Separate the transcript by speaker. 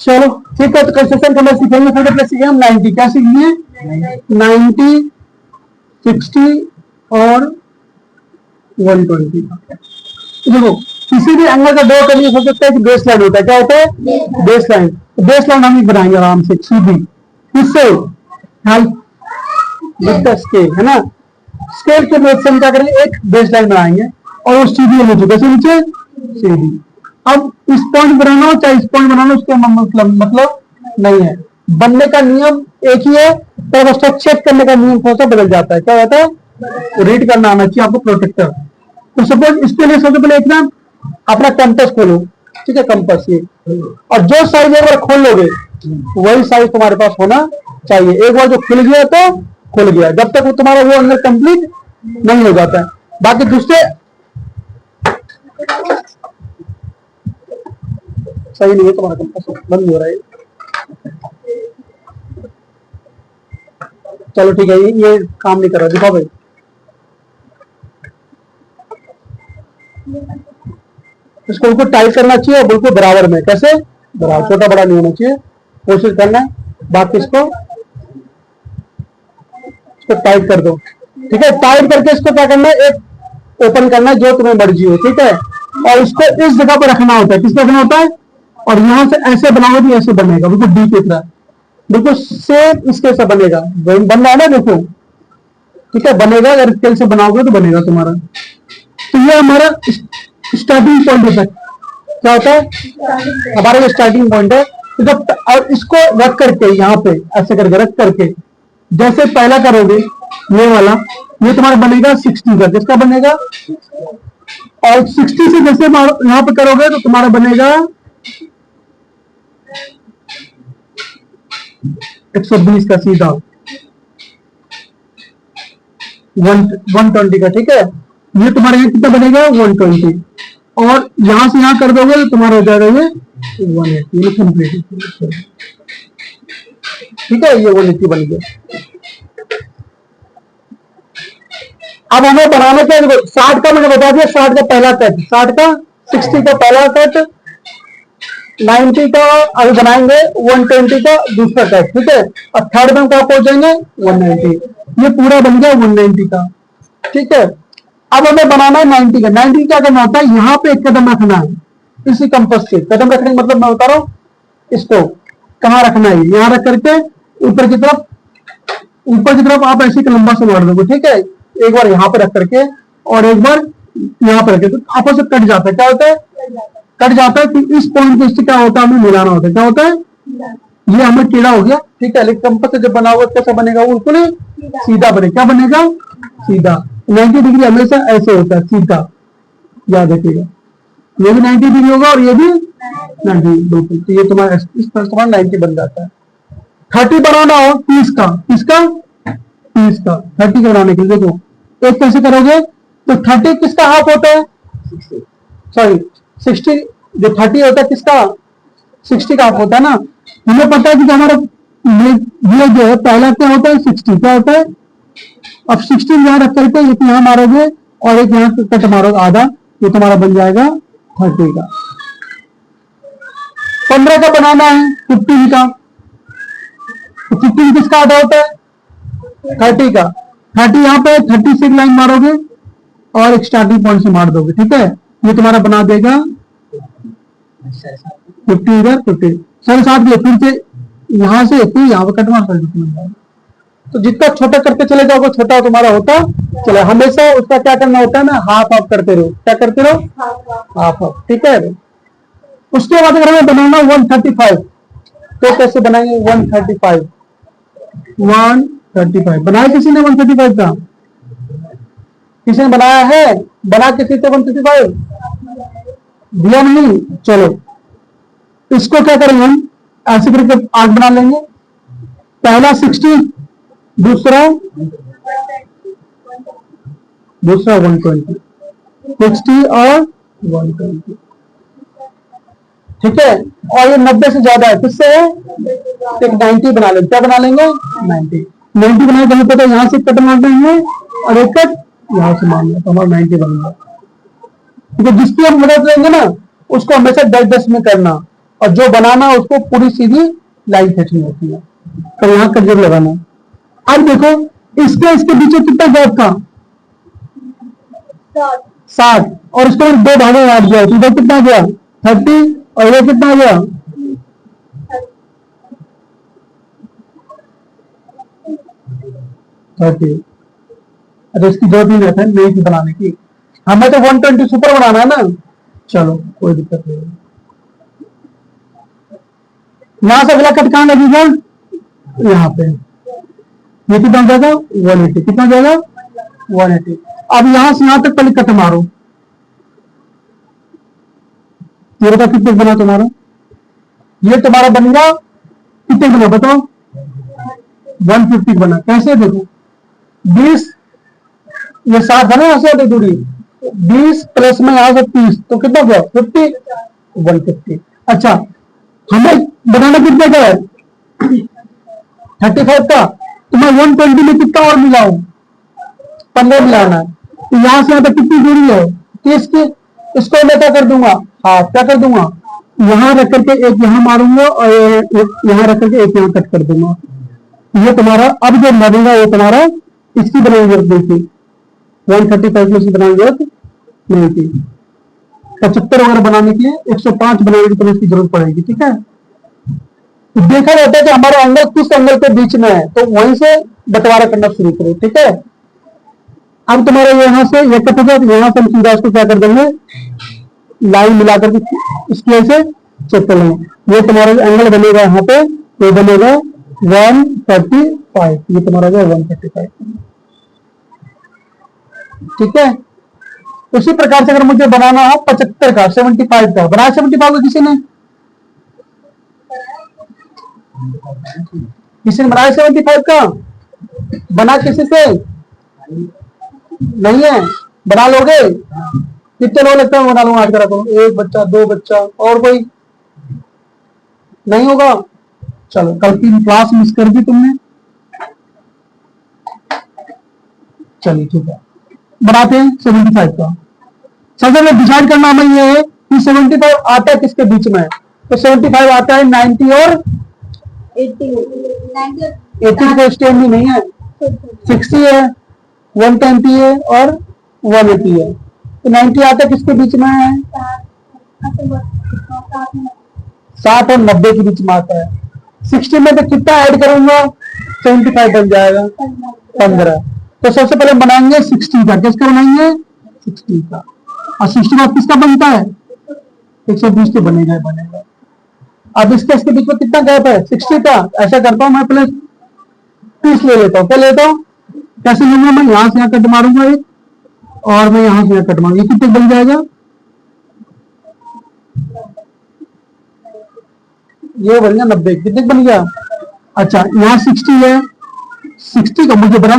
Speaker 1: चलो ठीक है, तो कंस्ट्रक्शन करना सीखेंगे। फिर अपने सीखे हम 90, क्या सीखेंगे? 90, 60 और 120। देखो किसी भी एंगल का ड्रॉ करने हो सकता है कि बेस लाइन होता है। क्या होता है? Base line. तो बेस लाइन हम बनाएंगे आराम से सीधी, किससे? हेल्प विद द स्केल, है ना। स्केल के मदद से हम क्या करेंगे? एक बेस लाइन बनाएंगे और वो सीधी नीचे, कैसे नीचे? सीधी। अब इस पॉइंट बनाना हो चाहे इस पॉइंट बनाना, उसके मतलब नहीं है। बनने का नियम एक ही है, पर उसको चेक करने का नियम थोड़ा सा बदल जाता है। क्या होता है? रीड करना आना चाहिए आपको, प्रोटेक्टर। तो सपोज इसके लिए सबसे पहले एक ना अपना कंपास खोलो, ठीक है, कंपास ये, और जो साइज एक बार खोल लोगे वही साइज तुम्हारे पास होना चाहिए। एक बार जो खुल गया तो खुल गया, जब तक वो तुम्हारा वो अंदर कंप्लीट नहीं हो जाता है। बाकी दूसरे सही नहीं है, तुम्हारा कंपास बंद हो रहा है। चलो ठीक है, ये काम नहीं कर रहा, दिखाओ भाई। इसको बिल्कुल टाइट करना चाहिए, बिल्कुल बराबर में। कैसे? बराबर, छोटा बड़ा नहीं होना चाहिए, कोशिश करना है। बाकी इसको टाइट कर दो, ठीक है। टाइट करके इसको क्या करना है? एक ओपन करना है, जो तुम्हें मर्जी हो, ठीक है। और इसको इस जगह पर रखना होता है। किस रखना होता है? और यहां से ऐसे बनाओगे तो ऐसे बनेगा, बिल्कुल डी की तरह, बिल्कुल सेम इसके से बनेगा। बन रहा है ना, देखो, ठीक है, बनेगा। अगर स्केल से बनाओगे तो बनेगा तुम्हारा। तो ये हमारा स्टार्टिंग पॉइंट होता है। क्या होता है? हमारा ये स्टार्टिंग पॉइंट है। तो जब और इसको रख करके यहाँ पे ऐसे करके रख करके जैसे पहला करोगे ये वाला, ये तुम्हारा बनेगा 60 का। किसका बनेगा? और 60 से जैसे यहाँ पे करोगे तो तुम्हारा बनेगा 120 का सीधा, 120 का, ठीक है। ये तुम्हारे यहाँ कितना बनेगा? 120। और यहां से यहां कर दोगे तो तुम्हारा हो जाएगा ये 180 कंप्लीट, ठीक है। ये 180 बन गया। अब हमें बनाने के 60 का मैंने बता दिया, 60 का पहला कट, 60 का, 60 का पहला कट, 90 का अभी बनाएंगे, 120 का दूसरा कट, ठीक है। और थर्ड में कहाँ पहुंचेंगे? 190। ये पूरा बन गया 190 का, ठीक है। अब हमें बनाना है 90 का। 90 क्या करना होता है? यहाँ पे एक कदम रखना है, इसी कंपास से। कदम रखने का मतलब मैं बता रहा हूँ, इसको कहाँ रखना है? यहाँ रख करके ऊपर की तरफ आप ऐसे लंबा से मार दोगे, ठीक है। एक बार यहाँ पे रख करके और एक बार यहाँ पे रखे तो आपस में कट जाता है। क्या होता है? कट जाता है। कि इस पॉइंट को इससे क्या होता है? हमें मिलाना होता है। क्या होता है? ये हमें टेढ़ा हो गया, ठीक है। लेकिन कंपास से जब बना हुआ कैसा बनेगा? वो बिल्कुल सीधा बनेगा। क्या बनेगा? सीधा। 90 डिग्री हमेशा ऐसे होता है, सीधा, याद रखिएगा। ये भी 90 डिग्री होगा और ये भी 90, बिल्कुल। तो ये तुम्हारा इस तरह तुम्हारा 90 बन जाता है। 30 बनाना हो 30 का, किसका? 30 का। 30 का बनाने के लिए देखो, एक कैसे करोगे? तो 30 किसका हाफ होता है? सॉरी 60, जो 30 होता है किसका? 60 का हाफ होता है ना। हमें पता है कि हमारा ये जो है पहला क्या होता है? 60। क्या होता है? अब 16 यहाँ रख करके एक यहाँ मारोगे और एक यहाँ कट मारोगे आधा, ये तुम्हारा बन जाएगा 30 का। 15 का बनाना है 15 का, तो 15 किसका आधा होता है? 30 का। 30 यहाँ पे 30 से लाइन मारोगे और एक स्टार्टिंग पॉइंट से मार दोगे, ठीक है। ये तुम्हारा बना देगा 50 इधर, 50 साढ़े 7 के। फिर से यहाँ से फिर यहाँ पे कट मार सकते। तो जितना छोटा करके चले जाओगे छोटा तुम्हारा होता चले। हमेशा उसका क्या करना होता है ना? हाफ ऑफ करते रहो। क्या करते रहो? हाफ ऑफ, ठीक है। उसके बाद अगर हमें बनाना 135, तो कैसे बनाएंगे? 135 बनाया किसी ने? 135 का किसी ने बनाया है? बना किसी से 135 दिया नहीं? चलो इसको क्या करेंगे हम? ऐसे करके 8 बना लेंगे। पहला 60, दूसरा 120, 60 और 120, ठीक है। और ये 90 से ज्यादा है, किससे है? एक 90 बना लेंगे। क्या बना लेंगे? 90 बनाए तो हमें पता है यहाँ से कट मार देंगे और एक कट यहाँ से मारना, तो हमारा 90 बनेगा। तो जिसकी हम मदद लेंगे ना उसको हमेशा 10-10 में करना। और जो बनाना है उसको पूरी सीधी लाइन खींचनी होती है। तो यहाँ कर्सर लगाना। अब देखो इसके बीच में कितना गैप था, 60, और इसको दो भागों में बांट दिया, तो इधर कितना गया 30 और इधर कितना गया 30। अच्छा इसकी जरूरत नहीं रहता है नई की बनाने की, हमें तो 120 सुपर बनाना है ना। चलो कोई दिक्कत नहीं। यहां से अगला कट कहां लगेगा, यहाँ पे। ये कितना जाएगा 180, कितना जाएगा 180। अब यहां से यहां तक पहले कट मारो, ये बता कितने बना तुम्हारा, ये तुम्हारा बनेगा कितने बना बताओ, 150 बना। कैसे देखो 20, ये 60 है ना, यहाँ से दूरी 20 प्लस में यहाँ से 30, तो कितना गया 50, 150। अच्छा हमें बनाना कितने का है 35 का, तो मैं 120 में कितना और मिलाऊं 15 मिलाना है। तो यहाँ से यहाँ तक कितनी दूरी है 30 की, इसको मैं क्या कर दूंगा, हाँ क्या कर दूंगा, यहाँ रख करके एक यहाँ मारूंगा और यहाँ रख करके एक यहाँ कट कर दूंगा। ये तुम्हारा अब जो बनेगा वो तुम्हारा इसकी बनाने की जरूरत नहीं थी, 135 में से बनाने की जरूरत नहीं थी। 75 वगैरह बनाने के लिए 105 बनाने की तुम्हें इसकी जरूरत पड़ेगी, ठीक है। तो देखा जाता है कि हमारा एंगल किस एंगल के बीच में है, तो वहीं से बंटवारा करना शुरू करो, ठीक है। अब तुम्हारे यहाँ से ये कट होगा, यहाँ से हम सीधा इसको क्या कर देंगे, लाइन मिलाकर इसकी ऐसे चेक कर लेंगे। ये तुम्हारा एंगल बनेगा यहाँ पे, ये बनेगा 135, ये तुम्हारा जो 135, ठीक है। उसी प्रकार से अगर मुझे बनाना हो 75 का, 75 का बनाया, 75 का किसी ने बनाया 75 का, बना किसी से नहीं है, बना लोगे कितने लोग लगता है बना लूंगा आज करा तो, एक बच्चा, दो बच्चा, और कोई नहीं होगा। चलो कल की क्लास मिस कर दी तुमने, चलिए ठीक है बनाते हैं 75 का। सबसे पहले डिसाइड करना हमें ये है कि 75 आता है किसके बीच में है, तो 75 आता है 90 और 80 को स्टैंड नहीं है, 60 है, 120 है और 180 है। तो 90 आता है किसके बीच में है, 60 और 90 के बीच में आता है। 60 में तो कितना ऐड करूंगा 75 बन जाएगा 15। तो सबसे पहले बनाएंगे 60 का, किसका बनाएंगे 60 का, और 60 का किसका बनता है 120 तो बनेगा ही बनेगा। अब इसके बीच में कितना गैप है 60 का, ऐसा करता हूं मैं पहले 30 ले लेता हूं, क्या लेता हूं, कैसे लूंगा मैं, यहां से यहां कट मारूंगा एक, और मैं यहां से यहां कट मारूंगा, ये कितने बन जाएगा, ये बन गया 90, कितने बन गया। अच्छा यहाँ 60 है, 60 का मुझे बनाना